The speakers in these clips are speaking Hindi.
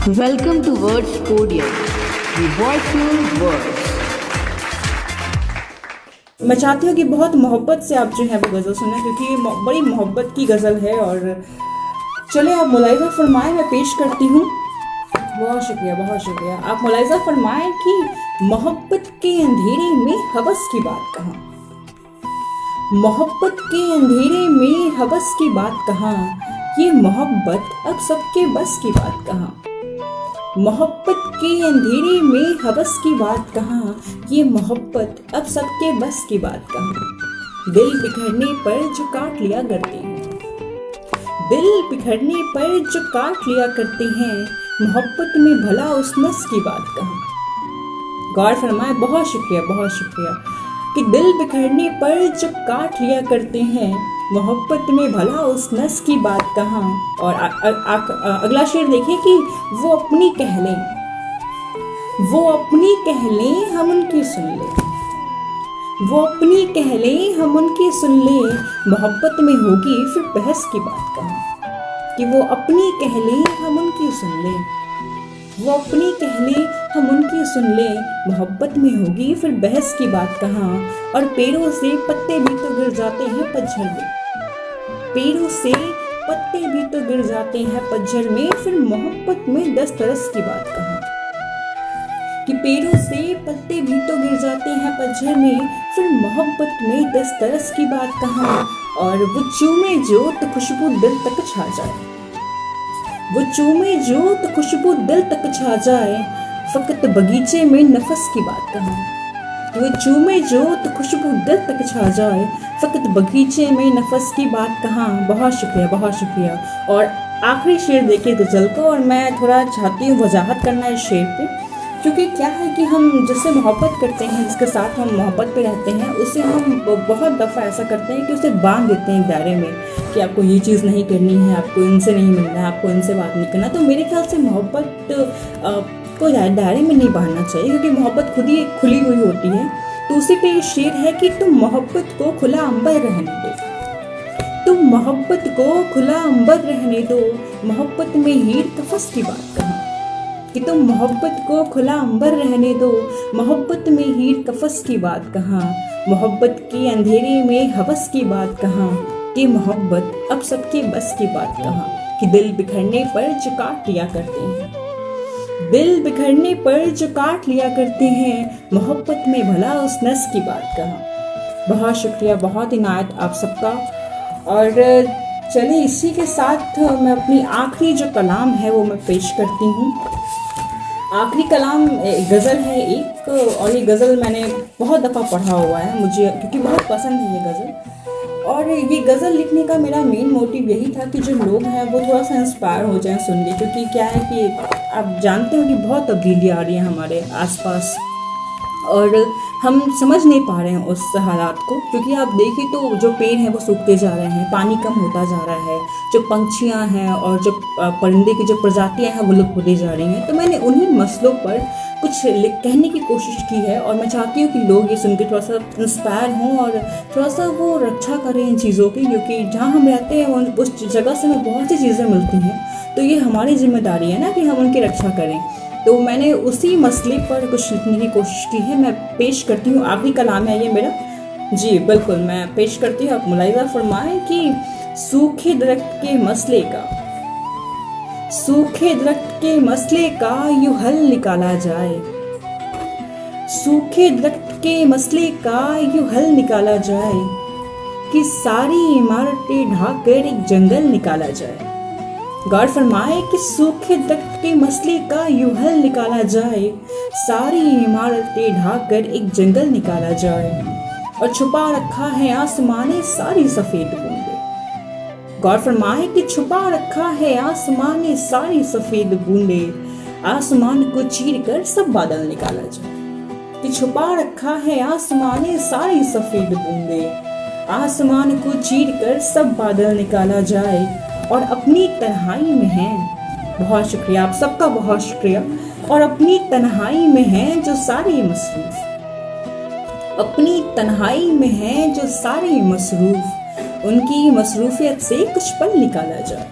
Welcome to Words Podium, the voiceful words. मैं चाहती हूँ कि बहुत मोहब्बत से आप जो है वो गज़ल सुने, क्योंकि ये बड़ी मोहब्बत की गज़ल है। और चले आप मुलाहिज़ा फरमाएं, मैं पेश करती हूँ। बहुत शुक्रिया, बहुत शुक्रिया। आप मुलाहिज़ा फरमाएं कि मोहब्बत के अंधेरे में हवस की बात कहाँ, मोहब्बत के अंधेरे में हवस की बात कहाँ, ये मोहब्बत अब सबके बस की बात कहाँ। मोहब्बत के अंधेरे में हवस की बात कहाँ, ये मोहब्बत अब सबके बस की बात कहाँ। दिल बिखरने पर जो काट लिया करते हैं, दिल बिखरने पर जो काट लिया करते हैं, मोहब्बत में भला उस नस की बात कहाँ। गौर फरमाए, बहुत शुक्रिया, बहुत शुक्रिया। कि दिल बिखरने पर जो काट लिया करते हैं, मोहब्बत में भला उस नस की बात कहाँ। और अगला शेर देखिए कि वो अपनी कह लें, वो अपनी कह लें हम उनकी सुन लें, वो अपनी कह लें हम उनकी सुन लें, मोहब्बत में होगी फिर बहस की बात कहाँ। कि वो अपनी कह लें हम उनकी सुन लें, वो अपनी कह लें हम उनकी सुन लें, मोहब्बत में होगी फिर बहस की बात कहाँ। और पेड़ों से पत्ते भी तो गिर जाते हैं पतझड़ में, पेड़ों से पत्ते भी तो गिर जाते हैं पतझड़ में, फिर मोहब्बत में दस्तरस की बात कहाँ। कि पेड़ों से पत्ते भी तो गिर जाते हैं पतझड़ में, फिर मोहब्बत में दस्तरस की बात कहाँ। और वो चूमे जो तो खुशबू दिल तक छा जाए, वो चूमे जो तो खुशबू दिल तक छा जाए, फकत बगीचे में नफस की बात कहाँ। वो चूमे जो तो खुशबू दिल तक छा जाए, फकत बगीचे में नफस की बात कहाँ। बहुत शुक्रिया, बहुत शुक्रिया। और आखिरी शेर देखिए गज़ल को, और मैं थोड़ा चाहती हूँ वजाहत करना इस शेर पे, क्योंकि क्या है कि हम जिससे मोहब्बत करते हैं, जिसके साथ हम मोहब्बत पे रहते हैं, उसे हम बहुत दफ़ा ऐसा करते हैं कि उसे बांध देते हैं दायरे में कि आपको ये चीज़ नहीं करनी है, आपको इनसे नहीं मिलना है, आपको इनसे बात नहीं करना। तो मेरे ख्याल से मोहब्बत को दायरे में नहीं बांधना चाहिए, क्योंकि मोहब्बत खुद ही खुली हुई होती है। तो उसी पे ये शेर है कि तुम मोहब्बत को खुला अंबर रहने दो, तुम मोहब्बत को खुला अंबर रहने दो, मोहब्बत में हीर कफस की बात कहाँ। कि तुम मोहब्बत को खुला अंबर रहने दो, मोहब्बत में हीर कफस की बात कहाँ। मोहब्बत के अंधेरे में हवस की बात कहाँ, कि मोहब्बत अब सबके बस की बात कहाँ। कि दिल बिखरने पर जो काट लिया करते हैं, दिल बिखरने पर जो काट लिया करते हैं, मोहब्बत में भला उस नस की बात कहाँ। बहुत शुक्रिया, बहुत इनायत आप सबका। और चलिए इसी के साथ मैं अपनी आखिरी जो कलाम है वो मैं पेश करती हूँ। आखिरी कलाम गज़ल है एक, और ये गज़ल मैंने बहुत दफ़ा पढ़ा हुआ है मुझे, क्योंकि बहुत पसंद है ये गज़ल। और ये गज़ल लिखने का मेरा मेन मोटिव यही था कि जो लोग हैं वो थोड़ा सा इंस्पायर हो जाएं सुन के, क्योंकि क्या है कि आप जानते हो कि बहुत तब्दीली आ रही है हमारे आसपास, और हम समझ नहीं पा रहे हैं उस हालात को। क्योंकि आप देखिए तो जो पेड़ हैं वो सूखते जा रहे हैं, पानी कम होता जा रहा है, जो पंछियां हैं और जो परिंदे की जो प्रजातियां हैं वो लुप्त होती जा रही हैं। तो मैंने उन्हीं मसलों पर कुछ कहने की कोशिश की है, और मैं चाहती हूँ कि लोग ये सुन के थोड़ा सा इंस्पायर हों और थोड़ा सा वो रक्षा करें इन चीज़ों की, क्योंकि जहाँ हम रहते हैं उस जगह से हमें बहुत सी चीज़ें मिलती हैं, तो ये हमारी जिम्मेदारी है ना कि हम उनकी रक्षा करें। तो मैंने उसी मसले पर कुछ लिखने की कोशिश की है, मैं पेश करती हूँ। आखिरी कलाम है ये मेरा, जी बिल्कुल मैं पेश करती हूँ। आप मुलाहिज़ा फरमाएं कि सूखे दरख्त के मसले का, सूखे दरख्त के मसले का यूं हल निकाला जाए, सूखे दरख्त के मसले का यूं हल निकाला जाए, कि सारी इमारतें ढाकर एक जंगल निकाला जाए। गौर फरमाए कि सूखे दरख्त के मसले का यूं हल निकाला जाए, सारी इमारतें ढाकर एक जंगल निकाला जाए, और छुपा रखा है आसमाने सारी सफेद बूंदे। गौर फरमाए कि छुपा रखा है आसमाने सारी सफेद बूंदे, आसमान को चीर कर सब बादल निकाला जाए। कि छुपा रखा है आसमाने सारी सफेद बूंदे, आसमान को चीर कर सब बादल निकाला जाए, और अपनी तन्हाई में हैं। बहुत शुक्रिया आप सबका, बहुत शुक्रिया। और अपनी तन्हाई में हैं जो सारे मसरूफ, अपनी तन्हाई में हैं जो सारे मसरूफ, उनकी मसरूफियत से कुछ पल निकाला जाए।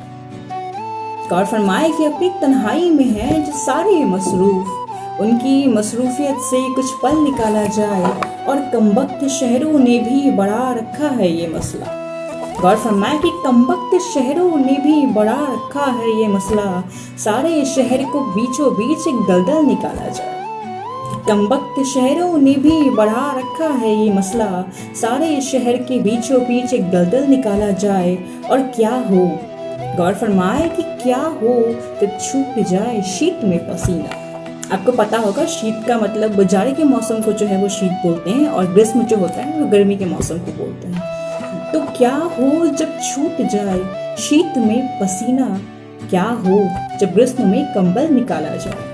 गौर फरमाए कि अपनी तन्हाई में है जो सारे मसरूफ, उनकी मसरूफियत से कुछ पल निकाला जाए, और कमबख्त शहरों ने भी बढ़ा रखा है ये मसला। गौर फरमाए कि कमबख्त शहरों ने भी बढ़ा रखा है ये मसला, सारे शहर को बीचों बीच एक दलदल निकाला जाए। कमबख्त शहरों ने भी बढ़ा रखा है ये मसला, सारे शहर के बीचों बीच एक दलदल निकाला जाए, और क्या हो, गौर फरमाए कि क्या हो जब छूट जाए शीत में पसीना। आपको पता होगा शीत का मतलब जाड़े के मौसम को जो है वो शीत बोलते हैं, और ग्रीष्म जो होता है वो गर्मी के मौसम को बोलते हैं। तो क्या हो जब छूट जाए शीत में पसीना, क्या हो जब ग्रीष्म में कंबल निकाला जाए।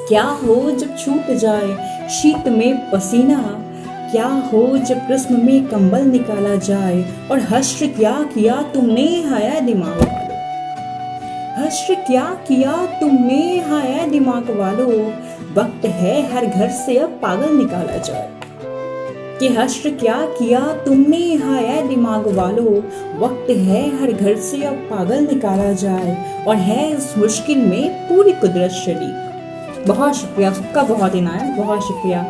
क्या हो जब छूट जाए शीत में पसीना, क्या हो जब ग्रीष्म में कंबल निकाला जाए, और हश्र क्या किया तुमने हाय दिमाग वालों, हश्र क्या किया तुमने हाय दिमाग वालों, वक्त है हर घर से अब पागल निकाला जाए। कि हश्र क्या किया तुमने हाय दिमाग वालों, वक्त है हर घर से अब पागल निकाला जाए, और है इस मुश्किल में पूरी कुदरत शरीक। बहुत शुक्रिया सबका, बहुत इनायत, बहुत शुक्रिया।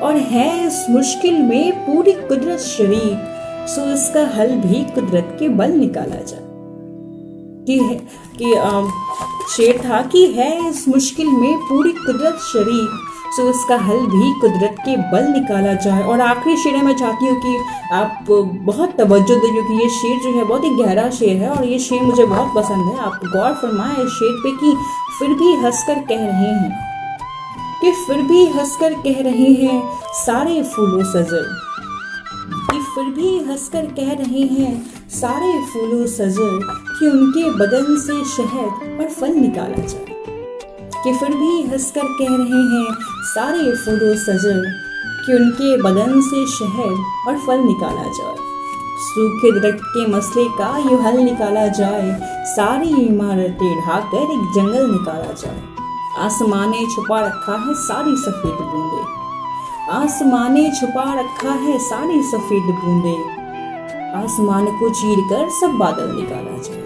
और है इस मुश्किल में पूरी कुदरत शरीक, सो इसका हल भी कुदरत के बल निकाला जाए। कि शेर था कि है इस मुश्किल में पूरी कुदरत शरीक, सो इसका हल भी कुदरत के बल निकाला जाए। और आखिरी शेर मैं चाहती हूँ कि आप बहुत तवज्जो दें, क्योंकि ये शेर जो है बहुत ही गहरा शेर है, और ये शेर मुझे बहुत पसंद है। आप गौर फरमाएं इस शेर पे कि फिर भी हंसकर कह रहे हैं, कि फिर भी हंसकर कह रहे हैं सारे फूलों सजर, कि फिर भी हंसकर कह रहे हैं सारे फूलों सजर, कि उनके बदन से शहद और फल निकाला जाए। कि फिर भी हंसकर कह रहे हैं सारे फूलों सजर, कि उनके बदन से शहद और फल निकाला जाए। सूखे दरख्त के मसले का ये हल निकाला जाए, सारी इमारतें ढाकर एक जंगल निकाला जाए। आसमाने छुपा रखा है सारी सफेद बूंदे, आसमाने छुपा रखा है सारी सफेद बूंदे, आसमान को चीर कर सब बादल निकाला जाए।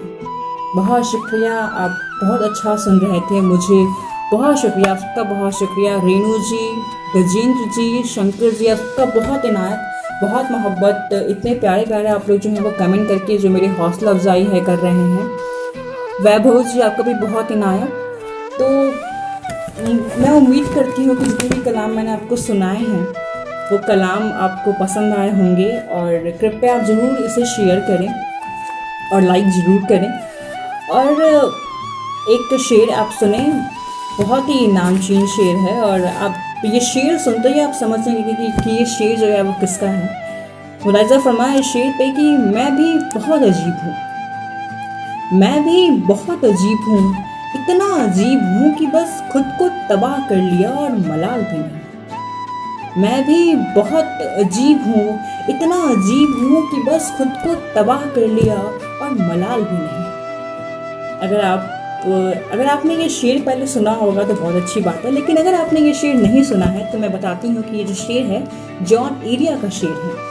बहुत शुक्रिया, आप बहुत अच्छा सुन रहे थे मुझे, बहुत शुक्रिया आपका, बहुत शुक्रिया। रेणु जी, गजेंद्र जी, शंकर जी, आपका बहुत इनायत, बहुत मोहब्बत। इतने प्यारे प्यारे आप लोग जो हैं वो कमेंट करके जो मेरी हौसला अफजाई है कर रहे हैं। वैभव जी, आपका भी बहुत इनायत। तो मैं उम्मीद करती हूँ कि जितने भी कलाम मैंने आपको सुनाए हैं वो कलाम आपको पसंद आए होंगे, और कृपया आप ज़रूर इसे शेयर करें और लाइक ज़रूर करें। और एक शेर आप सुने, बहुत ही नामचीन शेर है, और आप ये शेर सुनते ही आप समझ जाएंगे कि ये शेर जो है वो किसका है। मुलाहिज़ा फरमाया इस शेर पे कि मैं भी बहुत अजीब हूँ, मैं भी बहुत अजीब हूँ, इतना अजीब हूँ कि बस खुद को तबाह कर लिया और मलाल भी नहीं। मैं भी बहुत अजीब हूँ, इतना अजीब हूँ कि बस खुद को तबाह कर लिया और मलाल भी नहीं। अगर आपने ये शेर पहले सुना होगा तो बहुत अच्छी बात है, लेकिन अगर आपने ये शेर नहीं सुना है तो मैं बताती हूँ कि ये जो शेर है जॉन एरिया का शेर है।